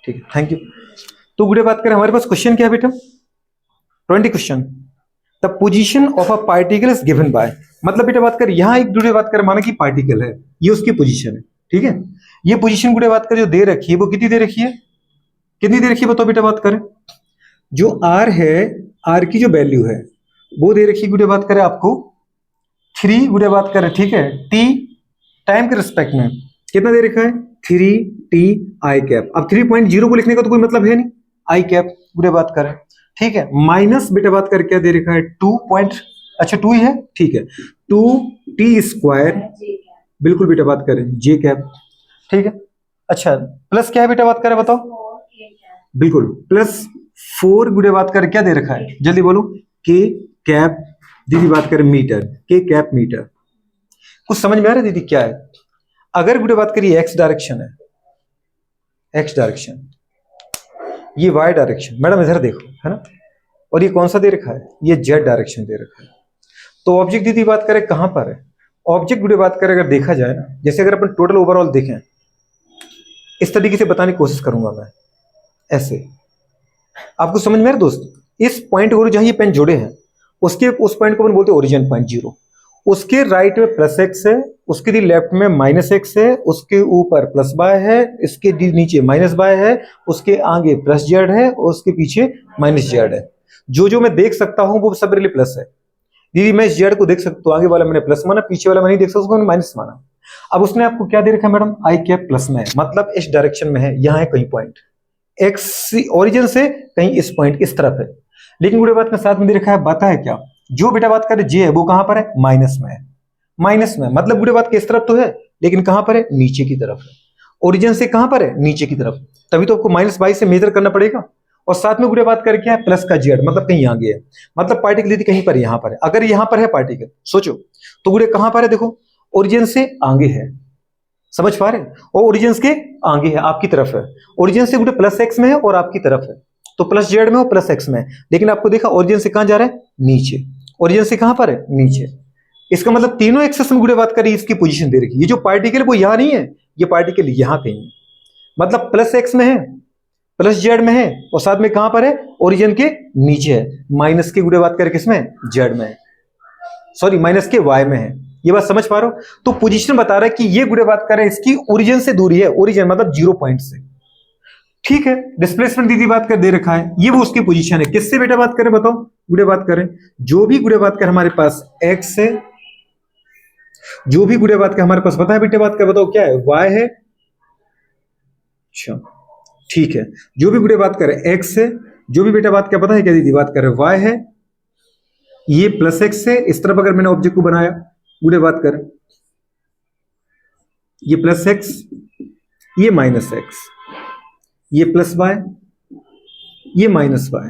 ठीक है, thank you. तो गुड़े बात करें, हमारे पास क्वेश्चन क्या है बेटा? 20 question. The position of a particle is given by, मतलब बेटा बात कर यहाँ एक गुड़े बात करें, माना कि पार्टिकल है, ये उसकी पोजीशन है, ठीक है। ये पोजीशन गुड़े बात कर जो दे रखी है वो कितनी दे रखी है, कितनी दे रखी है बताओ बेटा बात करें। जो आर है, आर की जो वैल्यू है वो दे रखी गुड़े बात करें आपको 3 गुड़े बात करें, ठीक है। टी टाइम के रिस्पेक्ट में कितना दे रखा है 3t आई कैप। अब 3.0 को लिखने का तो कोई मतलब है नहीं, आई कैप गुड़े बात करें, ठीक है। माइनस बेटा बात कर क्या दे रखा है 2 पॉइंट, अच्छा 2 ही है, ठीक है। 2t², बिल्कुल बेटा बात करें जे कैप, ठीक है। अच्छा प्लस क्या है बेटा बात करें बताओ, बिल्कुल प्लस 4 गुड़े बात कर क्या दे रखा है, जल्दी बोलो, के कैप दीदी बात करें मीटर, के कैप मीटर। कुछ समझ में आ रहा है दीदी क्या है? अगर गुड़े बात करिए एक्स डायरेक्शन है, एक्स डायरेक्शन, ये वाई डायरेक्शन, मैडम इधर देखो है ना, और ये कौन सा दे रखा है, ये जेड डायरेक्शन दे रखा है। तो ऑब्जेक्ट दीदी बात करें कहां पर है, ऑब्जेक्ट गुड़े बात करें अगर देखा जाए ना, जैसे अगर अपन टोटल ओवरऑल देखें, इस तरीके से बताने की कोशिश करूंगा मैं, ऐसे आपको समझ में आ रहा दोस्त। इस पॉइंट को जहां ये पेन जोड़े हैं उसके उस पॉइंट को अपन बोलते हैं ओरिजिन पॉइंट 0, उसके राइट में प्लस एक्स है, उसके दी लेफ्ट में माइनस एक्स है, उसके ऊपर प्लस बाय है, इसके दी नीचे माइनस बाय है, उसके आगे प्लस जेड है, और उसके पीछे माइनस जेड है। जो जो मैं देख सकता हूं वो सब मेरे लिए प्लस है दीदी। मैं इस जेड को देख सकता हूं, आगे वाला मैंने प्लस माना, पीछे वाला मैं नहीं देख सकता, उसको मैंने माइनस माना। अब उसने आपको क्या दे रखा है मैडम, आई कैप प्लस में है, मतलब इस डायरेक्शन में है, यहाँ है कहीं पॉइंट एक्स ओरिजिन से कहीं इस पॉइंट इस तरफ है। लेकिन गुड़े बात के साथ में दे रखा है, बात है क्या, जो बेटा बात करे जे है वो कहां पर है, माइनस में है, माइनस में, मतलब गुड़े बात के इस तरफ तो है लेकिन कहां पर है, नीचे की तरफ है। ओरिजिन से कहां पर है, नीचे की तरफ, तभी तो आपको -22 से मेजर करना पड़ेगा। और साथ में गुड़े बात कर क्या है, प्लस का जेड, मतलब कहीं आगे है, मतलब पार्टिकल यदि कहीं पर यहां पर है, अगर यहां पर है पार्टिकल सोचो तो गुड़े कहां पर है, देखो ओरिजिन से आगे है, समझ पा रहे हैं, और ओरिजिन के आगे है, आपकी तरफ है। ओरिजिन से गुड़े प्लस एक्स में है और आपकी तरफ है, तो प्लस जेड में और प्लस एक्स में है। लेकिन आपको देखा ओरिजिन से कहां जा रहा है, नीचे, ओरिजिन से कहां पर है, नीचे। इसका मतलब तीनों एक्सेस में गुड़े बात करी इसकी पोजीशन दे रखी है। ये जो पार्टिकल वो यहां नहीं है, ये पार्टिकल यहां कहीं है, मतलब प्लस एक्स में है, प्लस जेड में है, और साथ में कहां पर है, ओरिजिन के नीचे है। माइनस की गुड़े बात कर किसमें, जेड में है, सॉरी माइनस के वाई में है। ये बात समझ पा रहे हो? तो पोजीशन बता रहा है कि ये गुड़े बात करें इसकी ओरिजिन से दूरी है, ओरिजिन मतलब 0 पॉइंट से, ठीक है। डिस्प्लेसमेंट दीदी बात कर दे रखा है, ये वो उसकी पोजीशन है। किससे बेटा बात करें बताओ, गुड़े बात करें, जो भी गुड़े बात कर हमारे पास एक्स है, जो भी गुड़े बात कर हमारे पास पता है बेटे बात कर बताओ क्या है, वाई है, अच्छा ठीक है। जो भी गुड़े बात करें एक्स है, जो भी बेटा बात क्या पता है क्या दीदी बात करें, वाई है, ये प्लस एक्स है, इस तरफ अगर मैंने ऑब्जेक्ट को बनाया गुड़े बात कर, ये प्लस एक्स, ये माइनस एक्स, ये प्लस वाई, ये माइनस वाई,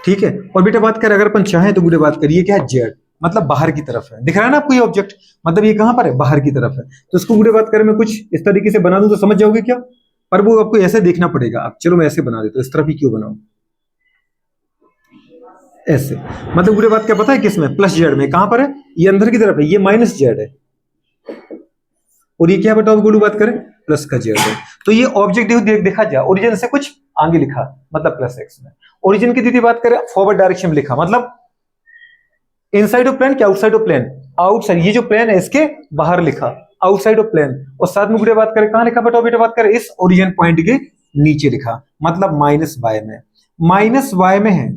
ठीक है। और बेटा बात कर अगर अपन चाहें तो गुड़े बात करिए क्या है, जेड, मतलब बाहर की तरफ है, दिख रहा है ना आपको ये ऑब्जेक्ट, मतलब ये कहां पर है, बाहर की तरफ है। तो इसको गुड़े बात करें मैं कुछ इस तरीके से बना दूं तो समझ जाओगे क्या, पर वो आपको ऐसे देखना पड़ेगा। आप चलो मैं ऐसे बना देता हूं, इस तरफ ही क्यों बनाऊं, ऐसे, मतलब गुड़े बात क्या पता है किसमें, प्लस जेड में, कहां पर है, ये अंदर की तरफ है, ये माइनस जेड है, और ये क्या बताओ गुड़े बात करें, प्लस का जेड है। तो ये ऑब्जेक्ट देखा जाए ओरिजिन से कुछ आगे लिखा, मतलब प्लस एक्स में। ओरिजिन की दीदी बात करें फॉरवर्ड डायरेक्शन में लिखा, मतलब इनसाइड ऑफ प्लेन क्या आउटसाइड ऑफ प्लेन, आउटसाइड, ये जो प्लेन है इसके बाहर लिखा, आउटसाइड ऑफ प्लेन। और साथ में गुड़े बात करें कहां लिखा बेटा, बेटा बात करें इस ओरिजिन पॉइंट के नीचे लिखा, मतलब माइनस वाई में, माइनस वाई में है।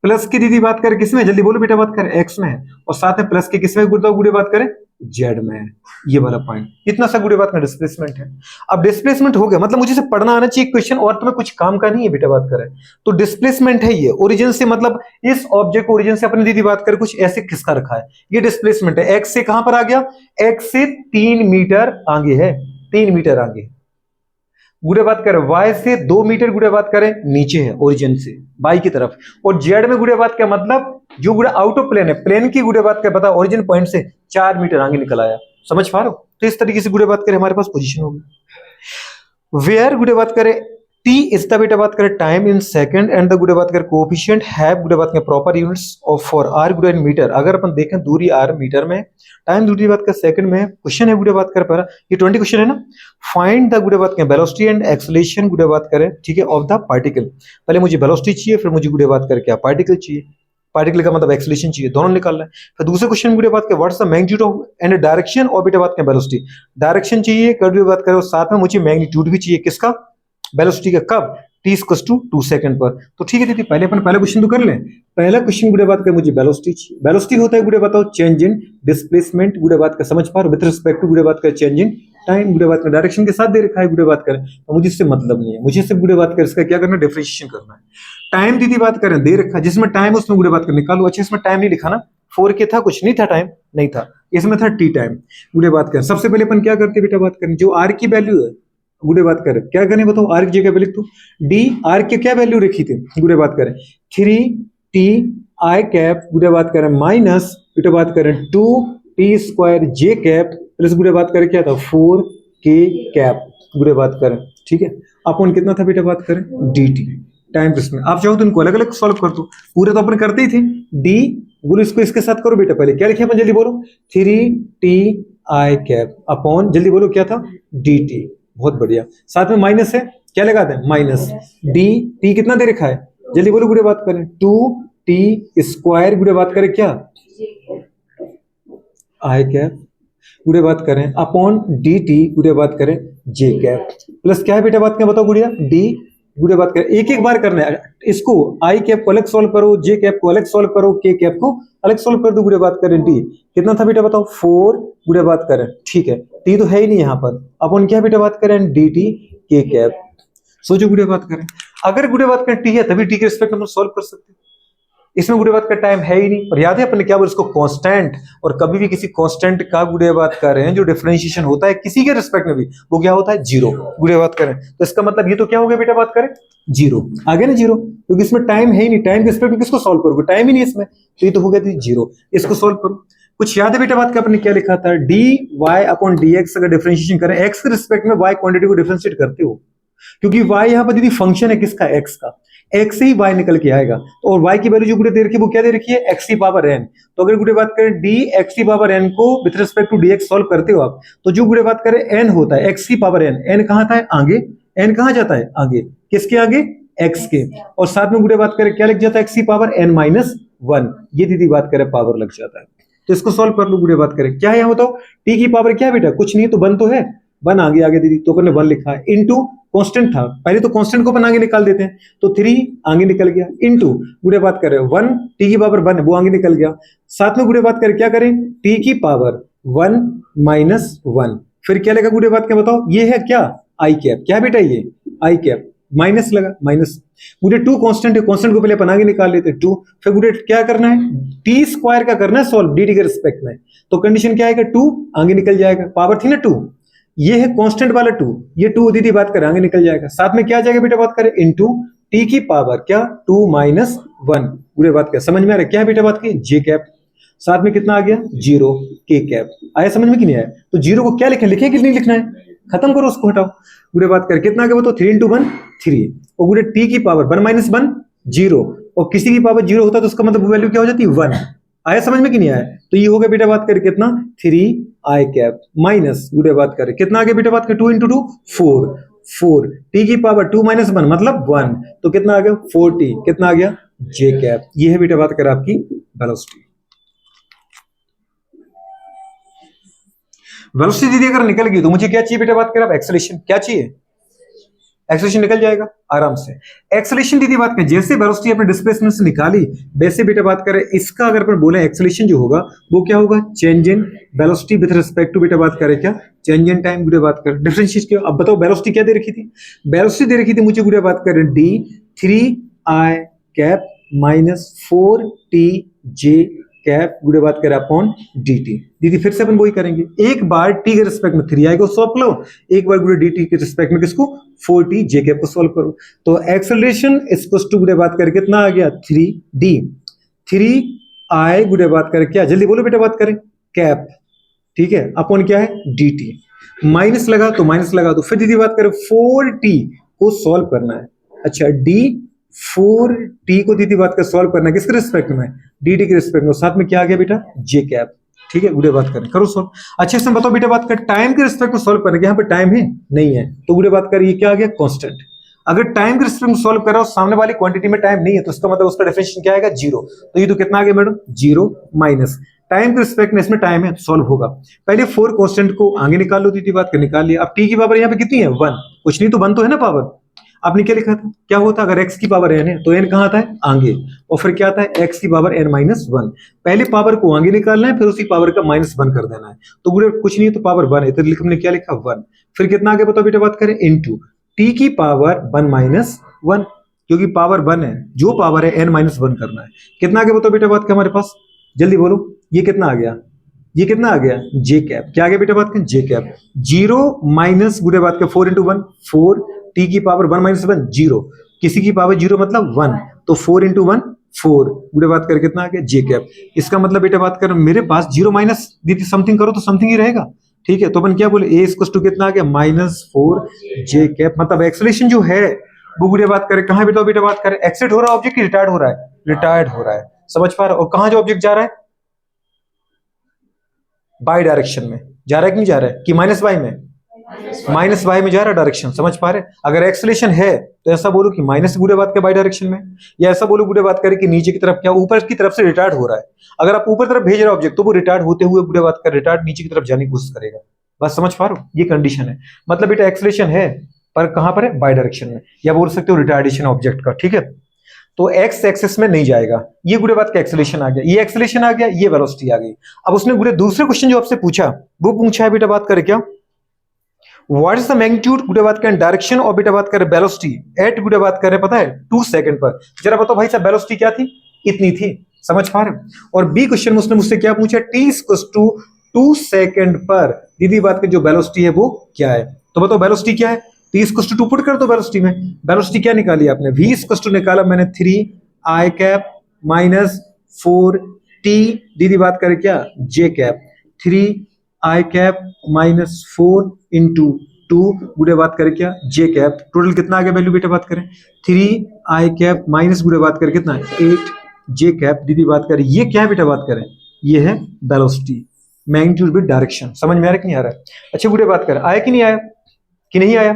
प्लस की दीदी बात करें किसमें, जल्दी बोलो बेटा बात करें एक्स में है, और साथ में प्लस के किसमें गुड़े बात करें, जेड में है, ये वाला पॉइंट। इतना सा गुड़े बात में डिस्प्लेसमेंट है। अब डिस्प्लेसमेंट हो गया, मतलब मुझे से पढ़ना आना चाहिए क्वेश्चन, और तुम्हें कुछ काम का नहीं है बेटा बात करें। तो डिस्प्लेसमेंट है ये ओरिजिन से, मतलब इस ऑब्जेक्ट ओरिजिन से अपनी दीदी बात करें कुछ ऐसे खिसका रखा है, ये डिस्प्लेसमेंट है। एक्स से कहां पर आ गया, एक्स से 3 मीटर आगे है, 3 मीटर आगे। गुड़े बात करें वाई से 2 मीटर गुड़े बात करें नीचे है, ओरिजिन से बाई की तरफ। और जेड में गुड़े बात क्या मतलब जो गुड़े आउट ऑफ प्लेन है, प्लेन की गुड़े बात क्या पता, ओरिजिन पॉइंट से 4 मीटर आगे निकल आया, समझ पा रहे हो? तो इस तरीके से गुड़े बात करें हमारे पास पोजीशन होगी। वेयर गुड़े बात करें टी इज द बेटा बात करें time in second and the गुडे बात करें कोएफिशिएंट हैव गुडे बात करें proper units of for R गुडे इन मीटर। अगर अपन देखें दूरी आर मीटर में, टाइम दूरी बात कर सेकंड में, क्वेश्चन है गुडे बात कर पहला ये 20 क्वेश्चन है ना। फाइंड द गुडे बात करें वेलोसिटी एंड एक्सेलरेशन गुडे बात करें, ठीक है, ऑफ द पार्टिकल। पहले मुझे वेलोसिटी चाहिए, फिर मुझे गुडे बात कर क्या पार्टिकल चाहिए, पार्टिकल का मतलब एक्सेलरेशन चाहिए, दोनों निकालना है। फिर दूसरे क्वेश्चन गुडे बात कर what's the magnitude of and direction और बेटा बात करें वेलोसिटी। डायरेक्शन चाहिए, गुडे बात करो साथ में मुझे मैग्नीट्यूड भी चाहिए, किसका, वेलोसिटी का, कब, t इक्वल्स टू 2 सेकंड पर। तो ठीक है दीदी, पहले अपन पहला क्वेश्चन तो कर लें। पहला क्वेश्चन गुडे बात कर मुझे वेलोसिटी चाहिए। वेलोसिटी होता है गुडे बताओ चेंज इन डिस्प्लेसमेंट गुडे बात कर, समझ पा रहे विद रिस्पेक्ट टू गुडे बात कर चेंज इन टाइम गुडे बात कर, डायरेक्शन के साथ दे रखा है गुडे बात करें, तो मुझे इससे मतलब नहीं है, मुझे सिर्फ गुडे बात कर इसका क्या करना है, डिफरेंशिएशन करना है। टाइम दीदी बात करें दे रखा है, जिसमें टाइम उसमें गुडे बात कर निकालो। अच्छा इसमें टाइम नहीं लिखा ना, 4 के था, कुछ नहीं था, टाइम नहीं था, इसमें था टी टाइम गुडे बात कर। सबसे पहले अपन क्या करते बेटा बात करें, जो आर की वैल्यू है गुडे बात करें क्या करने बताओ, आर की जगह पे लिख दो डी, आर की क्या वैल्यू रखी थी गुडे बात करें 3 t i कैप गुडे बात करें माइनस गुडे बात करें 2 t square j cap plus गुडे बात करें क्या था 4 k कैप गुडे बात करें, ठीक है। अपन कितना था बेटा बात करें dt टाइम इसमें, आप चाहो तो इनको अलग अलग सॉल्व कर दो, पूरे तो अपन करते ही थे। डी बोलो इसको इसके साथ करो बेटा, पहले क्या लिखे अपन जल्दी बोलो 3 t i कैप अपॉन जल्दी बोलो क्या था dt, बहुत बढ़िया। साथ में माइनस है, क्या लगा दें माइनस डी, टी कितना दे रखा है जल्दी बोलो गुडे बात करें 2 t स्क्वायर गुडे बात करें क्या आई कैप गुडे बात करें अपॉन डी टी गुडे बात करें जे कैप प्लस क्या है बेटा बात करें बताओ गुड़िया डी गुडे बात करें, एक एक बार करना है इसको, आई कैप को अलग सॉल्व करो, जे कैप को अलग सॉल्व करो, के कैप को अलग सॉल्व कर दो गुडे बात करें। डी कितना था बेटा बताओ 4 गुडे बात करें, ठीक है, टी तो है ही नहीं यहाँ पर, अपन क्या बेटा बात करें डी टी के कैप। सोचो गुडे बात करें, अगर गुडे बात करें टी है तभी टी के रिस्पेक्ट में सॉल्व कर सकते हैं, इसमें गुडे बात का टाइम है ही नहीं। और याद है अपन ने क्या बोला इसको कांस्टेंट, और कभी भी किसी कांस्टेंट का गुडे बात कर रहे हैं जो डिफरेंशिएशन होता है किसी के रिस्पेक्ट में भी वो क्या होता है जीरो गुडे बात करें, तो इसका मतलब ये तो क्या हो गया बेटा बात करें जीरो, आगे ना जीरो, क्योंकि इसमें टाइम है ही नहीं, टाइम के रिस्पेक्ट में किसको सॉल्व करोगे, टाइम ही नहीं इसमें, तो ये तो हो गया जीरो, इसको सॉल्व करो। कुछ याद है बेटा बात का अपने क्या लिखा था D Y upon D X, अगर डिफरेंशिएशन करें एक्स के रिस्पेक्ट में वाई क्वांटिटी को डिफरेंशिएट करते हो, क्योंकि वाई यहाँ पर दीदी फंक्शन है किसका एक्स का, एक्स से ही वाई निकल के आएगा, तो और वाई की वैल्यू जो गुडे दे रखी है वो क्या दे रखी है एक्स की पावर एन, तो अगर गुडे बात करें डी एक्स की पावर एन को with respect to D X solve करते हो आप, तो जो गुडे बात करें एन होता है एक्स की पावर एन, एन कहाँ था आगे, एन कहाँ जाता है आगे, किसके आगे एक्स के, और साथ में गुडे बात करें क्या लग जाता है एक्स की पावर एन माइनस 1, ये दीदी बात करें पावर लग जाता है, तो इसको सॉल्व कर लो गुडे बात करें क्या है यहाँ बताओ टी की पावर क्या है बेटा कुछ नहीं, तो 1 तो है, 1 आगे आगे दीदी, तो अपन ने 1 लिखा है इनटू कांस्टेंट था, पहले तो कांस्टेंट को अपन आगे निकाल देते हैं, तो 3 आगे निकल गया इनटू गुडे बात करें 1 टी की पावर 1 वो आगे निकल गया, साथ में गुडे बात करें क्या करें टी की पावर 1 माइनस 1, फिर क्या लगा गुडे बात क्या बताओ ये है क्या आई कैप, क्या बेटा ये आई कैप, माइनस लगा माइनस गुडे 2 कांस्टेंट है, कांस्टेंट को पहले अपन आगे निकाल लेते 2, फिर गुडे क्या करना है टी स्क्वायर का करना है सॉल्व डी टी के रिस्पेक्ट में, तो कंडीशन क्या आएगा 2 आगे निकल जाएगा, पावर थी ना 2, ये है कांस्टेंट वाला 2, ये 2 दीदी बात करें आगे निकल जाएगा, साथ में क्या आ जाएगा बेटा बात करें इनटू टी की पावर क्या 2 माइनस 1 पूरे बात कर, समझ में आ रहा है क्या है बेटा बात की जे कैप, साथ में कितना आ गया 0 के कैप, आया समझ में कि नहीं आया, तो 0 को क्या लिखें, लिखे कि नहीं लिखना है, खत्म करो उसको हटाओ, पूरे बात कर कितना आ गया वो तो 3 into 1 3, और पूरे टी की पावर 1 माइनस 1 0, और किसी की पावर 0 होता है तो उसका मतलब वैल्यू क्या हो जाती है 1, आया समझ में कि नहीं आया, तो ये हो गया बेटा बात करें कितना 3 आई कैप माइनस गुडे बात करें कितना आ गया बेटा बात करें 2 into 2 4, 4 टी की पावर 2 माइनस 1 मतलब 1, तो कितना आ गया 4t, कितना आ गया जे कैप, ये है बेटा बात करें आपकी वेलोसिटी। वेलोसिटी दीदी अगर निकल गई तो मुझे क्या चाहिए बेटा बात करें आप एक्सेलरेशन, क्या चाहिए एक्सेलरेशन निकल जाएगा आराम से, एक्सेलरेशन दीदी बात करें जैसे वेलोसिटी अपने डिस्प्लेसमेंट से निकाली वैसे बेटा बात करें इसका अगर अपन बोले एक्सेलरेशन जो होगा वो क्या होगा change in velocity with respect to बेटा बात करें क्या चेंज इन टाइम गुडे बात करें डिफरेंशिएट किया। अब बताओ वेलोसिटी क्या दे रखी थी, वेलोसिटी दे रखी थी मुझे गुडे बात करें डी 3 आई कैप माइनस 4 टी जे कैप गुडे बात करें अपॉन dt, दीदी फिर से अपन वही करेंगे, एक बार t के रिस्पेक्ट में 3 आएगा सॉल्व करो, एक बार गुडे dt के रिस्पेक्ट में किसको 4t j कैप को सॉल्व करो, तो एक्सेलरेशन इक्वल्स टू गुडे बात करें कितना आ गया 3d 3 i गुडे बात करें क्या जल्दी बोलो बेटा बात करें कैप, ठीक है अपॉन क्या है dt, माइनस लगा तो माइनस लगा दो, फिर दीदी बात करें 4t को सॉल्व करना है। अच्छा डी 4t को दीदी बात कर सॉल्व करना है किसके रिस्पेक्ट में, dt के रिस्पेक्ट में, साथ में क्या आ गया बेटा जे कैप। ठीक है गुड़े बात करें, करो सॉल्व। अच्छे से बताओ बेटा बात कर टाइम के रिस्पेक्ट में सॉल्व करना, यहाँ पे टाइम है नहीं है, तो गुड़े बात कर ये क्या आ गया कांस्टेंट। अगर टाइम के रिस्पेक्ट में सॉल्व कर रहा हो सामने वाली क्वांटिटी में टाइम नहीं है तो इसका मतलब उसका डेफिनेशन क्या आएगा जीरो, तो ये तो कितना आ गया मैडम जीरो माइनस टाइम के रिस्पेक्ट में इसमें टाइम है तो सॉल्व होगा। पहले 4 कांस्टेंट को आगे निकाल लो दीदी बात कर, निकाल लिया। अब t की पावर यहाँ पे कितनी है 1, कुछ नहीं तो 1 तो है ना पावर। आपने क्या लिखा था, क्या होता अगर x की पावर n है तो n कहाँ आता है आगे, और फिर क्या आता है x की पावर n माइनस 1। पहले पावर को आगे निकालना है फिर उसी पावर का माइनस 1 कर देना है, तो गुड़े कुछ नहीं तो पावर 1 है तो हमने क्या लिखा 1। फिर कितना आगे बताओ बेटा बात करें इनटू t की पावर 1 माइनस 1, क्योंकि पावर 1 है जो पावर है n माइनस 1 करना है। कितना आगे बताओ बेटा बात कर हमारे पास, जल्दी बोलो ये कितना आ गया, ये कितना आ गया जे कैप, क्या आ गया बेटा बात कर जे कैप। जीरो माइनस गुड़े बात कर 4 इंटू 1 4, टी की पावर 1 माइनस 1 जीरो, किसी की पावर जीरो मतलब 1, तो 4 इंटू 1 4, गुड़े बात कर कितना आ गया जे कैप। इसका मतलब बेटा बात कर मेरे पास जीरो माइनस दीदी समथिंग करो तो समथिंग ही रहेगा। ठीक है तो अपन क्या बोले ए इक्वल टू कितना आ गया -4 जे कैप, मतलब एक्सेलरेशन जो है वो गुड़े बात करे कहां बेटा बात करे एक्सिट हो रहा है ऑब्जेक्ट की रिटायर्ड हो रहा है, रिटायर्ड हो रहा है, समझ पा रहे हो। और कहां जो ऑब्जेक्ट जा रहा है बाई डायरेक्शन में जा रहा है कि नहीं जा रहा है, कि माइनस वाई में, माइनस वाई में जा रहा है डायरेक्शन, समझ पा रहे। अगर एक्सेलरेशन है तो ऐसा बोलो कि माइनस गुड़े बात के बाई डायरेक्शन में, या ऐसा बोलो गुड़े बात करे कि नीचे की तरफ क्या ऊपर की तरफ से रिटायर्ड हो रहा है। अगर आप ऊपर तरफ भेज रहे हो ऑब्जेक्ट तो वो रिटायर्ड होते हुए गुड़े बात कर रिटायर्ड नीचे की तरफ जाने की कोशिश करेगा, बस समझ पा रहे हो ये कंडीशन है। मतलब बेटा एक्सेलरेशन है पर कहां पर है बाई डायरेक्शन में, या बोल सकते हो रिटार्डेशन ऑब्जेक्ट का। ठीक है तो एक्स एक्सिस में नहीं जाएगा, ये गुड़े बात का एक्सेलरेशन आ गया, ये एक्सेलरेशन आ गया, ये वेलोसिटी आ गई। अब उसने गुड़े दूसरे क्वेश्चन जो आपसे पूछा वो पूछा है बेटा बात करे क्या व्हाट इज द मैग्नीट्यूड गुड़े बात करें डायरेक्शन और बेटा बात करें वेलोसिटी एट गुड़े बात करें पता है 2 सेकंड पर। जरा बताओ भाई साहब वेलोसिटी क्या थी, इतनी थी, समझ पा रहे हो। और बी क्वेश्चन में उसने मुझसे क्या पूछा टी इक्वल्स टू 2 सेकंड पर दीदी बात की जो वेलोसिटी है वो क्या है, तो बताओ वेलोसिटी क्या है, टी इक्वल्स टू पुट कर दो वेलोसिटी में। वेलोसिटी क्या निकाली आपने, वी इक्वल्स टू निकाला मैंने 3 आई कैप माइनस 4 टी दीदी बात करे क्या जे कैप, 3 आई कैप माइनस 4 इंटू 2 गुड़े बात करें क्या जे कैप, टोटल कितना आ गया वैल्यू बेटा बात करें 3 आई कैप माइनस गुड़े बात करें कितना 8 जे कैप दीदी बात करें। ये क्या है बेटा बात करें, ये है वेलोसिटी मैग्नीट्यूड विद डायरेक्शन, समझ में आ रहा है कि नहीं आ रहा है। अच्छा गुड़े बात करें आया कि नहीं आया, कि नहीं आया,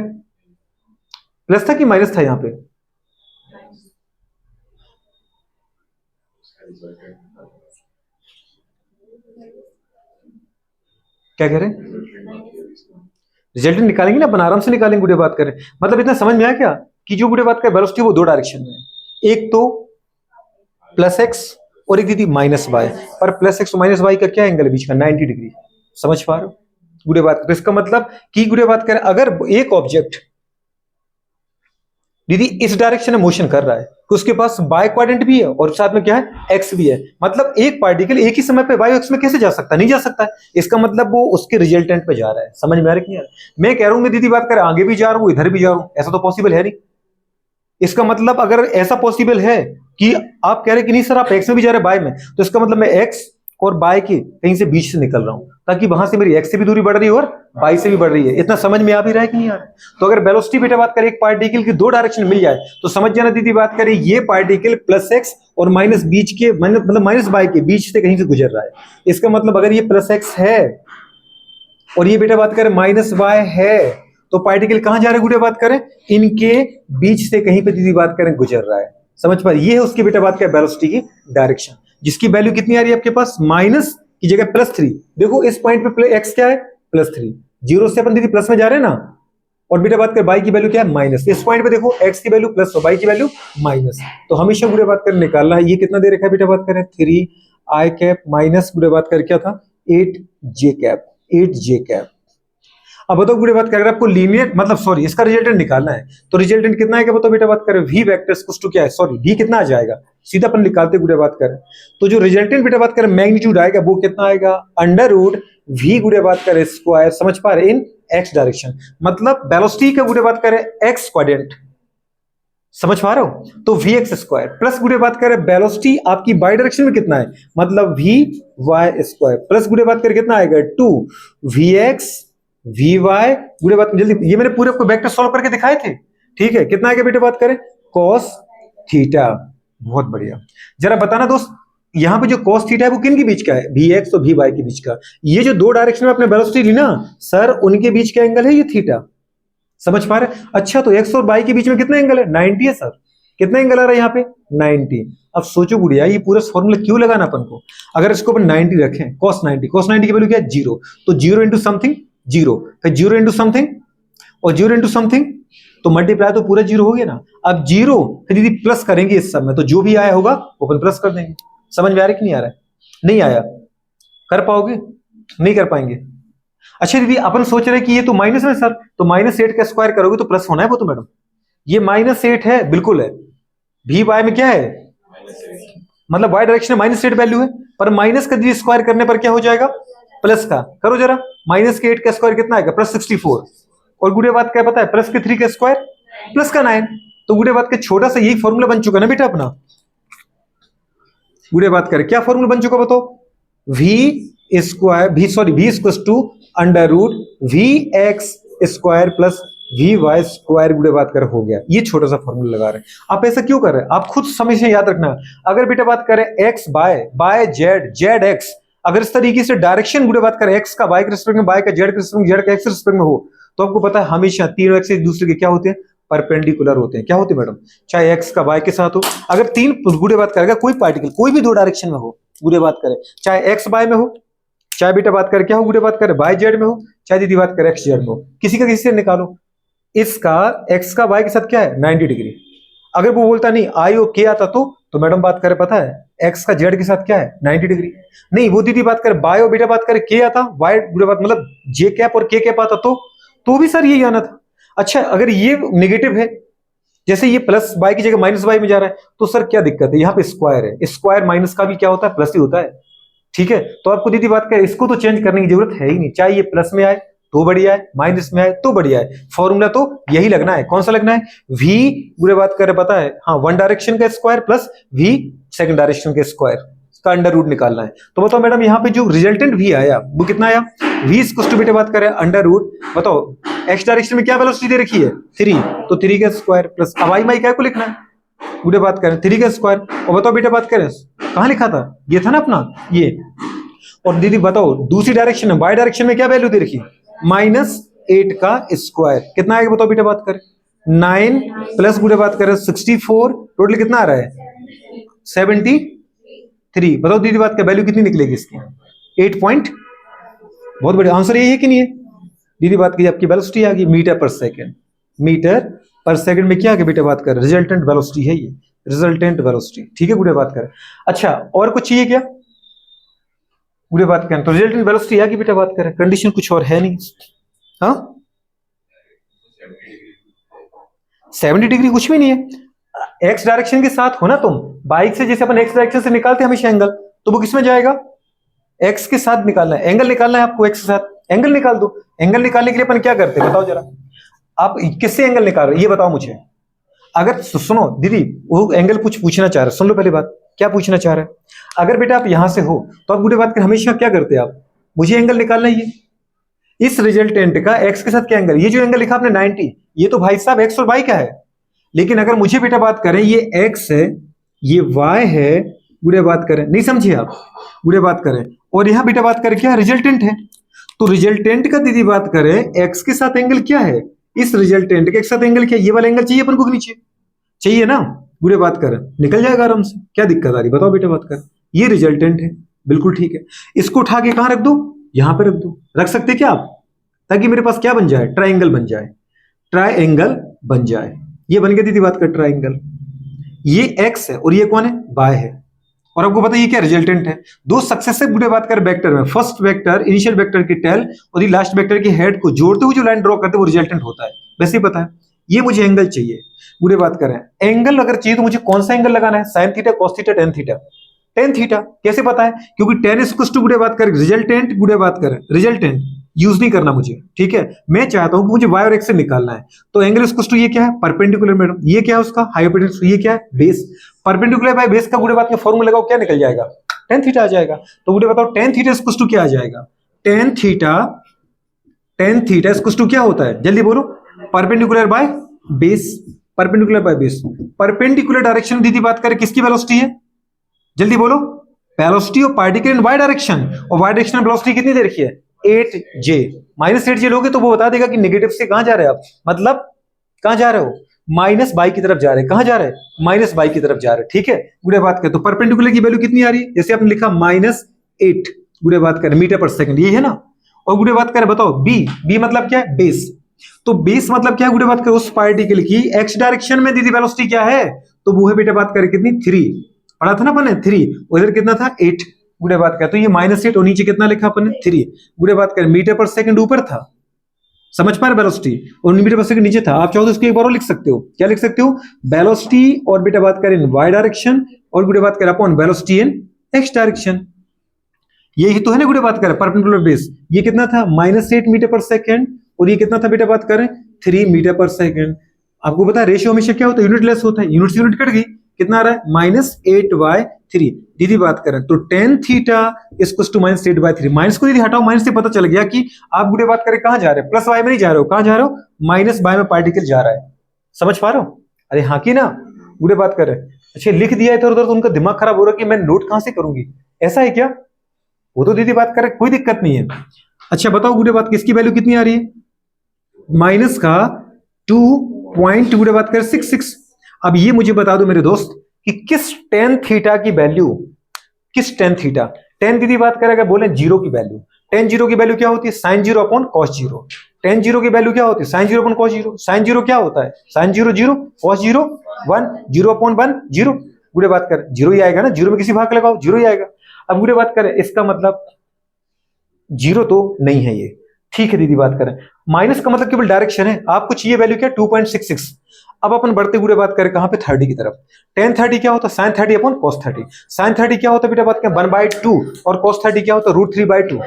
प्लस था कि माइनस था यहाँ पे, क्या कह रहे हैं रिजल्ट निकालेंगे ना अपन आराम से निकालेंगे गुड़े बात करें। मतलब इतना समझ में आया क्या कि जो गुड़े बात करें वेलोसिटी वो 2 डायरेक्शन में है, एक तो प्लस एक्स और एक दीदी माइनस वाई, पर प्लस एक्स माइनस वाई का क्या एंगल है बीच का 90 डिग्री, समझ पा रहे हो गुड़े बात करें। तो इसका मतलब कि गुड़े बात करें अगर एक ऑब्जेक्ट दीदी इस डायरेक्शन में मोशन कर रहा है तो उसके पास बाय क्वाड्रेंट भी है और साथ में क्या है एक्स भी है, मतलब एक पार्टिकल एक ही समय पे बायो एक्स में कैसे जा सकता है, नहीं जा सकता है। इसका मतलब वो उसके रिजल्टेंट पे जा रहा है, समझ में आ रहा है कि नहीं। मैं कह रहा हूं दीदी बात करें आगे भी जा रहा हूं इधर भी जा रहा हूं, ऐसा तो पॉसिबल है नहीं। इसका मतलब अगर ऐसा पॉसिबल है कि आप कह रहे कि नहीं सर आप एक्स में भी जा रहे हैं बाय में, तो इसका मतलब मैं एक्स और बाय के कहीं से बीच से निकल रहा हूं ताकि वहां से मेरी एक्स से भी दूरी बढ़ रही है और बाई से भी बढ़ रही है। इतना समझ में आ भी रहा है कि नहीं आ रहा है। तो अगर वेलोसिटी बेटा बात करें एक पार्टिकल की 2 डायरेक्शन मिल जाए तो समझ जाना दीदी बात करें ये पार्टिकल प्लस एक्स और माइनस बीच के मतलब माइनस बाई के बीच से कहीं से गुजर रहा है। इसका मतलब अगर ये प्लस एक्स है और ये बेटा बात करें माइनस वाई है तो पार्टिकल कहां जा रहे हैं गुड़े बात करें इनके बीच से कहीं पे दीदी बात करें गुजर रहा है, समझ पा। ये है उसकी बेटा बात करें वेलोसिटी की डायरेक्शन जिसकी वैल्यू कितनी आ रही है आपके पास माइनस की जगह +3। देखो इस पॉइंट पे एक्स क्या है +3, जीरो से अपन दीदी प्लस में जा रहे हैं ना, और बेटा बात कर बाई की वैल्यू क्या है माइनस। इस पॉइंट पे देखो एक्स की वैल्यू प्लस और बाई की वैल्यू माइनस, तो हमेशा गुड़े बात कर निकालना है। ये कितना दे रखा है बेटा बात करें 3 आई कैप माइनस गुड़े बात कर क्या था 8 जे कैप, 8 जे कैप। अब बताओ गुड़े बात कर अगर आपको लीनियर मतलब सॉरी इसका रिजल्टेंट निकालना है तो रिजल्टेंट कितना आएगा बताओ बेटा बात करें वी वेक्टर इक्वल्स टू क्या है सॉरी वी कितना आ जाएगा, सीधा अपन निकालते गुड़े बात करें तो जो रिजल्टेंट बेटा बात करें मैग्नीट्यूड आएगा वो कितना आएगा अंडर रूट वी गुड़े बात करें स्क्वायर, समझ पा रहे इन एक्स डायरेक्शन, मतलब वेलोसिटी का गुड़े बात करें एक्स क्वाड्रेंट, समझ पा रहे हो। तो वी एक्स स्क्वायर प्लस गुड़े बात करें वेलोसिटी आपकी बाई डायरेक्शन में कितना है मतलब वी वाई स्क्वायर प्लस गुड़े बात करें कितना आएगा 2 वी एक्स वी वाई गुड़े बात जल्दी, ये मैंने पूरे आपको वेक्टर सॉल्व करके दिखाए थे ठीक है, कितना आएगा बेटा बात करें, cos थीटा। बहुत बढ़िया। जरा बताना दोस्त, यहां पे जो cos थीटा है वो किन के बीच का है, Vx और Vy के बीच का। ये जो दो डायरेक्शन में आपने वेलोसिटी ली ना सर, उनके बीच का एंगल है ये थीटा। समझ पा रहे? अच्छा, तो x और y के बीच में कितना एंगल है, 90 है सर। कितना एंगल आ रहा है यहाँ पे, 90। अब सोचो गुड़िया, ये पूरा फॉर्मूला क्यों लगाना अपन को, अगर इसको अपन 90 रखें, cos 90 की वैल्यू क्या है, 0। तो 0 इंटू समथिंग 0, फिर 0 इंटू समथिंग और 0 इंटू समथिंग, तो मल्टीप्लाई तो पूरा 0 हो गया ना। अब 0 फिर यदि प्लस करेंगे इस सब में, तो जो भी आया होगा वो अपन प्लस कर देंगे। समझ में आ रहा है कि नहीं आ रहा है? नहीं आया, कर पाओगे, नहीं कर पाएंगे। अच्छा दीदी, अपन सोच रहे हैं कि ये तो माइनस में सर, तो -8 का स्क्वायर करोगे तो प्लस होना है वो तो मैडम। ये -8 है, बिल्कुल है। भी वाई में क्या है, मतलब वाई डायरेक्शन में -8 वैल्यू है, पर माइनस का दीदी स्क्वायर करने पर क्या हो जाएगा, प्लस का। करो जरा, -8 का स्क्वायर कितना आएगा, +64। और गुड़े बात क्या पता है, +3 का स्क्वायर +9। तो गुड़े बात का छोटा सा यही फॉर्मूला बन चुका ना बेटा अपना। गुड़े बात करें क्या फॉर्मूला बन चुका बताओ, v square v equals to √vx² plus vy² गुड़े बात कर हो गया। ये छोटा सा फॉर्मूला लगा रहे हैं। आप ऐसा क्यों कर रहे हैं, आप खुद समझ से याद रखना। अगर बेटा बात करें x बाय z x, अगर इस तरीके से डायरेक्शन गुड़े बात करें x का y के रिस्पेक्ट में, y का z के रिस्पेक्ट में, z का x के रिस्पेक्ट में हो, तो आपको पता है हमेशा तीनों एक्स एक दूसरे के क्या होते हैं, परपेंडिकुलर होते हैं। क्या होते हैं मैडम, चाहे x का y के साथ हो। अगर तीन गुड़े बात करेगा कोई पार्टिकल कोई भी दो डायरेक्शन में हो, गुड़े बात करें चाहे x y में हो, चाहे बेटा बात करें क्या हो, गुड़े बात करें y z में हो, चाहे दीदी बात करें x z में हो, किसी का किसी से निकालो। इसका x का y के साथ क्या है, 90 डिग्री। अगर वो बोलता नहीं i और k आता तो मैडम बात करें पता है x का z के साथ क्या है, 90 डिग्री। नहीं वो दीदी बात करें y और बेटा बात करें k आता, y गुड़े बात मतलब j कैप और k कैप आता तो भी सर यही आना था। अच्छा, अगर ये नेगेटिव है, जैसे ये प्लस y की जगह -y में जा रहा है, तो सर क्या दिक्कत है, यहाँ पे स्क्वायर है, स्क्वायर माइनस का भी क्या होता है, प्लस ही होता है। ठीक है, तो आपको दीदी बात करें इसको तो चेंज करने की जरूरत है ही नहीं, चाहे ये प्लस में आए तो बढ़िया है, माइनस में आए तो बढ़िया है। फॉर्मूला तो यही लगना है। कौन सा लगना है, v पूरे बात करें पता है, हाँ, वन डायरेक्शन का square plus v second direction के स्क्वायर का अंडर रूट निकालना है। तो बताओ मैडम यहाँ पे जो रिजल्टेंट v आया वो कितना आया, v इक्वल टू बेटा बात करें अंडर रूट, बताओ x डायरेक्शन में क्या वेलोसिटी दे रखी है 3, तो 3 का स्क्वायर प्लस अब y क्या को लिखना है, पूरे बात करें 3 का स्क्वायर। और बताओ बेटा बात करें कहां लिखा था, ये था ना अपना ये। और दीदी बताओ दूसरी डायरेक्शन में y डायरेक्शन में क्या वैल्यू दे रखी, -8 का स्क्वायर। कितना आएगा बताओ बेटा बात करें, 9 प्लस पूरे बात करें 64, टोटल कितना आ रहा है 73। बताओ दीदी बात का वैल्यू कितनी निकलेगी इसकी, 8 पॉइंट। बहुत बढ़िया, आंसर यही है कि नहीं है दीदी बात की, आपकी वेलोसिटी आ गई मीटर पर सेकंड। मीटर पर सेकंड में क्या आ गया बेटा बात कर, रिजल्टेंट वेलोसिटी है ये, रिजल्टेंट वेलोसिटी। ठीक है गुड़े बात करें। अच्छा और कुछ चाहिए क्या गुड़े बात करें, तो रिजल्टेंट वेलोसिटी आ गई बेटा बात करें, कंडीशन कुछ और है नहीं। हाँ 70 डिग्री कुछ भी नहीं है, एक्स डायरेक्शन के साथ हो ना तुम, बाइक से जैसे अपन एक्स डायरेक्शन से निकालते हैं हमेशा एंगल, तो वो किसमें जाएगा, एक्स के साथ निकालना है, एंगल निकालना है आपको, एक्स के साथ एंगल निकाल दो। एंगल निकालने के लिए अपन क्या करते हैं बताओ जरा, आप किससे एंगल निकाल रहे हो ये बताओ मुझे। अगर सुनो दीदी, वो एंगल कुछ पूछना चाह रहे, सुन लो पहले बात, क्या पूछना चाह रहे हैं। अगर बेटा आप यहां से हो तो आप बुरी बात कर हमेशा क्या करते हैं आप, मुझे एंगल निकालना है, ये इस रिजल्टेंट का एक्स के साथ क्या एंगल, ये जो एंगल लिखा आपने 90, ये तो भाई साहब एक्स और वाई का है। लेकिन अगर मुझे बेटा बात करें ये एक्स है ये वाई है, बुरे बात करें नहीं समझिए आप, बुरे बात करें, और यहां बेटा बात करें क्या रिजल्टेंट है, तो रिजल्टेंट का दीदी बात करें एक्स के साथ एंगल क्या है, इस रिजल्टेंट के साथ एंगल क्या, ये वाला एंगल चाहिए अपन को, नीचे चाहिए ना, बुरे बात करें निकल जाएगा आराम से, क्या दिक्कत आ रही बताओ बेटा बात कर। ये रिजल्टेंट है, बिल्कुल ठीक है, इसको उठा के कहां रख दो, यहां पे रख दो, रख सकते क्या आप, ताकि मेरे पास क्या बन जाए, ट्राइंगल बन जाए, ट्राइंगल बन जाए। ये बन गया दीदी बात कर ट्राइंगल, ये एक्स है और ये कौन है, वाई है, और आपको पता है ये क्या रिजल्टेंट है। दो सक्सेसिव बुरे बात कर वेक्टर में, फर्स्ट वेक्टर इनिशियल वेक्टर की टेल और ये लास्ट वेक्टर की हेड को जोड़ते हुए जो लाइन ड्रॉ करते हैं वो रिजल्टेंट होता है, वैसे ही पता है। ये मुझे एंगल चाहिए, बुरे बात करें एंगल अगर चाहिए तो मुझे कौन सा एंगल लगाना है, sine theta, cos theta, tan theta. Tan theta कैसे पता है, क्योंकि टेन इक्वल टू बुरे बात करें रिजल्टेंट, बुरे बात करें रिजल्टेंट यूज नहीं करना मुझे, ठीक है। मैं चाहता हूं कि मुझे वाई और एक्स से निकालना है, तो एंगल इक्वल टू ये क्या है, परपेंडिकुलर मैडम, ये क्या है उसका हाइपोटेन्यूज, ये क्या है बेस, परपेंडिकुलर बाय बेस का बुरे बात का फॉर्मूला लगाओ क्या निकल जाएगा, टेन थीटा आ जाएगा। तो बुरे बताओ टेन थीटा इक्वल टू क्या आ जाएगा, टेन थीटा इक्वल टू क्या होता है, जल्दी बोलो, perpendicular by base, perpendicular by base. Perpendicular direction दीदी बात करें किसकी वेलोसिटी है, जल्दी बोलो। Velocity of particle in Y direction, और वाई डायरेक्शन में वेलोसिटी कितनी दे रखी है 8j। -8j लोगे तो वो बता देगा कि नेगेटिव से कहां जा रहे हैं आप, मतलब कहां जा रहे हो, माइनस बाई की तरफ जा रहे हैं। कहां जा रहे हैं, माइनस बाई की तरफ जा रहे हैं। ठीक है, गुड़े बात करें तो परपेंडिकुलर की वैल्यू कितनी आ रही है, जैसे आपने लिखा -8 गुड़े बात करें मीटर पर सेकंड, ये है ना। और गुड़े बात करें बताओ बी मतलब क्या है, बेस। तो बेस मतलब क्या है गुड़े बात करें, उस पार्टिकल की एक्स डायरेक्शन में दीदी वेलोसिटी क्या है, तो वो है बेटा बात करें कितनी 3, पढ़ा था ना अपन ने 3, उधर कितना था 8 गुड़े बात करें, तो ये -8 और नीचे कितना लिखा अपन ने 3 गुड़े बात करें, मीटर पर सेकंड ऊपर था, समझ पा रहे वेलोसिटी, और मीटर पर सेकंड नीचे था। आप चाहो तो इसको एक बार और लिख सकते हो, क्या लिख सकते हो, वेलोसिटी और बेटा बात करें इन वाई डायरेक्शन, और गुड़े बात करें अपॉन वेलोसिटी इन एक्स डायरेक्शन। यही तो है ना गुड़े बात करें परपेंडिकुलर बेस। ये कितना था -8 मीटर पर सेकंड, और ये कितना था बेटा बात करें 3 मीटर पर सेकंड। आपको पता है रेशियो हमेशा क्या होता है, यूनिट लेस होता है, यूनिट से यूनिट कट गई, कितना आ रहा है -8/3। दीदी बात करें तो tan theta equals to -8/3, minus को दीदी हटाओ, माइनस से पता चल गया कि आप गुड़े बात करें कहां जा रहे हैं, प्लस वाई में नहीं जा रहे हो, कहां जा रहे हो, माइनस बाय में पार्टिकल जा रहा है। समझ पा रहे हो, अरे हाँ की ना गुड़े बात करें। अच्छा लिख दिया इधर उधर तो उनका दिमाग खराब हो रहा है कि मैं नोट कहां से करूंगी, ऐसा है क्या, वो तो दीदी बात करें कोई दिक्कत नहीं है। अच्छा बताओ गुड़े बात किसकी वैल्यू कितनी आ रही है, माइनस का 2 गुड़े बात करें 66। अब ये मुझे बता दो मेरे दोस्त कि किस tan थीटा की वैल्यू, किस tan थीटा, tan दीदी बात करें अगर बोले जीरो की वैल्यू, tan जीरो की वैल्यू क्या होती है sin zero upon cos zero. tan zero की वैल्यू क्या होती है sin zero upon cos zero. sin zero क्या होता है sin zero 0, cos zero 1, 0 upon 1 0। गुड़े बात करें जीरो ही आएगा ना, जीरो में किसी भाग लगाओ जीरो ही आएगा। अब गुड़े बात करें इसका मतलब जीरो तो नहीं है ये, ठीक है दीदी बात करें, माइनस का मतलब केवल डायरेक्शन है, आपको चाहिए वैल्यू क्या 2.66। अब अपन बढ़ते हुए बात करें कहां पे 30 की तरफ, tan 30 क्या होता है sin 30 अपॉन cos 30। sin 30 क्या होता है बेटा बात करें 1/2, और cos 30 क्या होता है √3/2।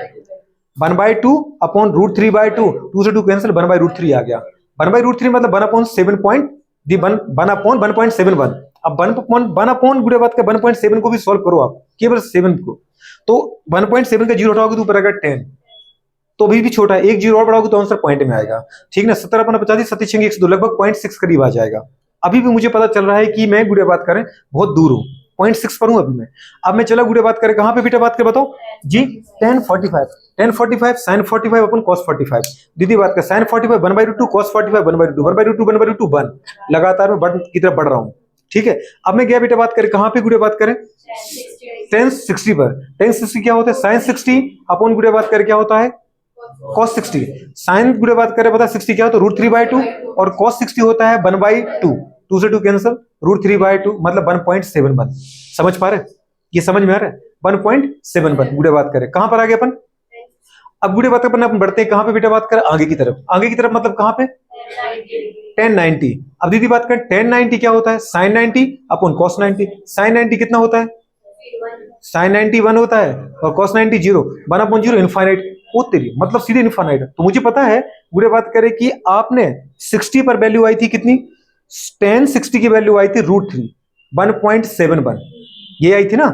1/2 अपॉन √3/2, 2 से 2 कैंसिल, 1/√3 आ गया। 1/√3 मतलब 1 अपॉन 7 पॉइंट दी 1 अपॉन 1.71। अब 1 अपॉन गुड़े बात करें 1.7 को भी सॉल्व करो आप, केवल 7 को, तो 1.7 का जीरो हटाओगे तो ऊपर आएगा 10, तो अभी भी छोटा है, एक जीरो और बढ़ाओगे तो आंसर पॉइंट में आएगा। ठीक ना, 70 अपना 50 37 102 लगभग 0.6 करीब आ जाएगा। अभी भी मुझे पता चल रहा है कि मैं गुड़े बात करें बहुत दूर हूं, 0.6 पर हूं अभी मैं। अब मैं चला गुड़े बात करें कहां पे बेटा बात करें बताओ जी, tan 45 sin 45 अपन cos 45। दीदी बात कर sin 45 1/2 cos 45 1/2 1/2 1/2 1, लगातार मैं बढ़ की तरफ बढ़ रहा हूं। ठीक है, अब मैं गया बेटा बात करें कहां पे गुड़े बात करें tan 60 पर। tan 60 क्या होता है sin 60 अपॉन गुड़े बात करें क्या होता है cos 60। sin गुड़े बात करें पता 60 क्या होता है √3/2, और cos 60 होता है 1/2, 2 से 2 कैंसिल, √3/2 मतलब 1.71। समझ पा रहे, ये समझ में आ रहा है 1.71 गुड़े बात करें कहां पर आ गए अपन। अब गुड़े बात अपन बढ़ते हैं कहां पे बेटा बात करें आगे की तरफ, आगे की तरफ मतलब कहां पे tan 90। अब दीदी बात करें tan 90 क्या होता है sin 90 अपॉन cos 90। sin 90 कितना होता है sin 90 1 होता है, और cos 90 0, 1 अपॉन 0 इनफाइनाइट। ओ तेरी मतलब सीधे इनफाइनाइट। तो मुझे पता है गुड़े बात करें कि आपने 60 पर वैल्यू आई थी कितनी, tan 60 की वैल्यू आई थी √3 1.71, ये आई थी ना।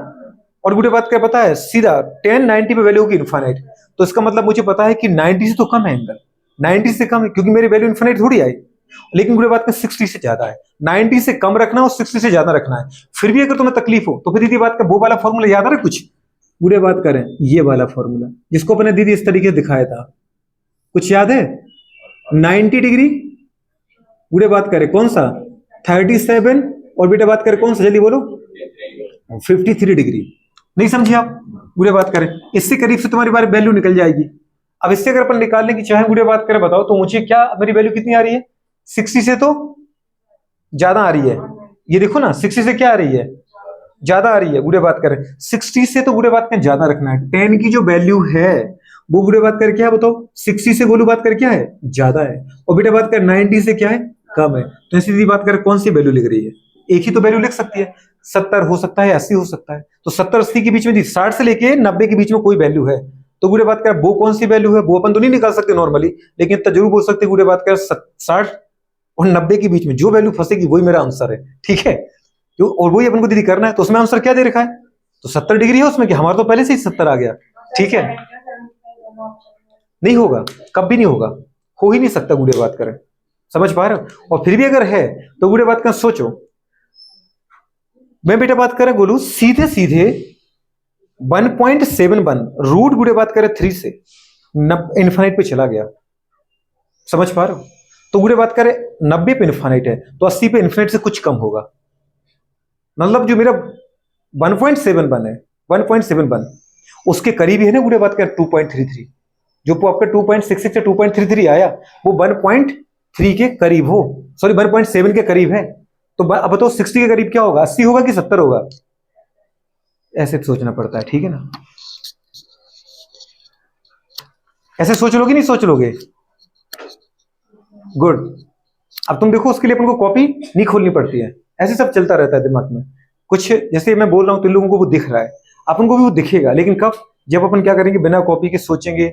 और गुड़े बात करें पता है सीधा tan 90 पे वैल्यू होगी इनफाइनाइट, तो इसका मतलब मुझे पता है कि 90 से तो कम है एंगल, 90 से कम है क्योंकि मेरी वैल्यू इनफाइनाइट थोड़ी आई, लेकिन गुड़े बात करें 60 से ज्यादा है। 90 से कम रखना और 60 से ज्यादा रखना है। फिर भी अगर तुम्हें तकलीफ हो तो फिर दीदी बात का वो वाला फॉर्मूला याद आ रहा है कुछ, गुड़े बात करें ये वाला फॉर्मूला जिसको अपने दीदी इस तरीके से दिखाया था, कुछ याद है 90 डिग्री गुड़े बात करें कौन सा 37, और बेटा बात करें कौन सा जल्दी बोलो 53 डिग्री। नहीं समझे आप, गुड़े बात करें इससे करीब से तुम्हारी बार वैल्यू निकल जाएगी। अब इससे अगर अपन निकालने की चाहे गुड़े बात करें बताओ तो मुझे क्या मेरी वैल्यू कितनी आ रही है 60 से तो ज्यादा आ रही है, ये देखो ना 60 से क्या आ रही है ज्यादा आ रही है। गुड़े बात करें 60 से तो गुड़े बात करें ज्यादा रखना है, 10 की जो वैल्यू है वो गुड़े बात कर क्या है बताओ 60 से गोलू बात कर क्या है ज्यादा है, और बेटा बात कर 90 से क्या है कम है। तो ऐसी बात कर कौन सी वैल्यू लिख रही है, एक ही तो वैल्यू लिख सकती है, 70 हो सकता है 80 हो सकता है, तो 70-80 के बीच में 60 से लेके 90 के बीच में कोई वैल्यू है, तो गुड़े बात कर वो कौन सी वैल्यू है वो अपन तो नहीं निकाल सकते नॉर्मली, लेकिन इतना जरूर बोल सकते गुड़े बात कर 60 और 90 के बीच में जो वैल्यू फंसेगी वही मेरा आंसर है। ठीक है, क्यों, और वही अपन को दीदी करना है, तो उसमें आंसर क्या दे रखा है तो 70 डिग्री है उसमें, कि हमारा तो पहले से ही 70 आ गया। ठीक है, नहीं होगा, कब भी नहीं होगा, हो ही नहीं सकता गुड़े बात करें, समझ पा रहे हो? और फिर भी अगर है तो गुड़े बात कर सोचो, मैं बेटा बात करें गोलू सीधे सीधे 1.71 रूट गुड़े बात करें 3 से इन्फाइनाइट पे चला गया, समझ पा रहे हो? तो गुड़े बात करें 90 पे इन्फाइनाइट है तो 80 पे इन्फाइनाइट से कुछ कम होगा, मतलब जो मेरा 1.71 है 1.71 उसके करीब ही है ना गुड़े बात करें 2.33, जो आपका 2.66 या 2.33 आया वो 1.3 के करीब हो, सॉरी 1.7 के करीब है। तो अब बताओ 60 के करीब क्या होगा, 80 होगा कि 70 होगा? ऐसे सोचना पड़ता है, ठीक है ना? ऐसे सोच लोगे नहीं सोच लोगे? गुड। अब तुम देखो उसके लिए अपन को कॉपी नहीं खोलनी पड़ती है, ऐसे सब चलता रहता है दिमाग में। कुछ जैसे मैं बोल रहा हूं तो लोगों को वो दिख रहा है, अपन को भी वो दिखेगा, लेकिन कब? जब अपन क्या करेंगे, बिना कॉपी के सोचेंगे,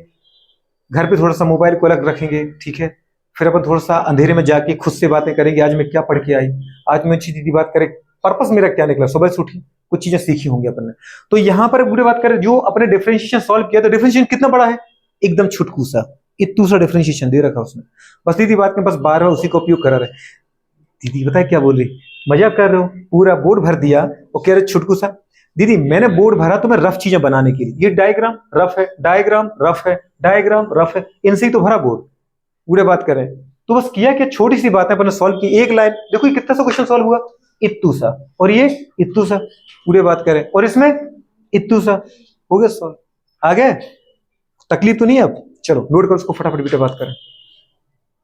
घर पे थोड़ा सा मोबाइल को अलग रखेंगे, ठीक है, फिर अपन थोड़ा सा अंधेरे में जाके खुद से बातें करेंगे, आज मैं क्या पढ़ के आई, आज मैं अच्छी दीदी बात करे, पर्पस मेरा क्या निकला, सुबह से उठी कुछ चीजें सीखी होंगी अपन ने। तो यहां पर बुरे बात करें, जो अपने डिफरेंशिएशन सॉल्व किया, तो डिफरेंशिएशन कितना बड़ा है, एकदम छुटकू सा इतू सा डिफरेंशिएशन दे रखा उसने, बस दीदी बात में बस बार बार उसी का उपयोग करा रहे। दीदी बताए क्या बोल रही, मजाक कर रहे हो, पूरा बोर्ड भर दिया और कह रहे छुटकू सा। दीदी मैंने बोर्ड भरा तो मैं रफ चीजें बनाने के लिए, ये डायग्राम रफ है, डायग्राम रफ है, डायग्राम रफ है, इनसे ही तो भरा बोर्ड। पूरे बात करें तो बस किया कि छोटी सी बात है अपने सॉल्व की, एक लाइन देखो ये कितना सा क्वेश्चन सॉल्व हुआ, इत्तू सा, और ये इत्तू सा, पूरे बात करें और इसमें इत्तू सा, हो गया सॉल्व। आ गए? तकलीफ तो नहीं है अब? चलो नोट करो उसको फटाफट बेटा बात करें।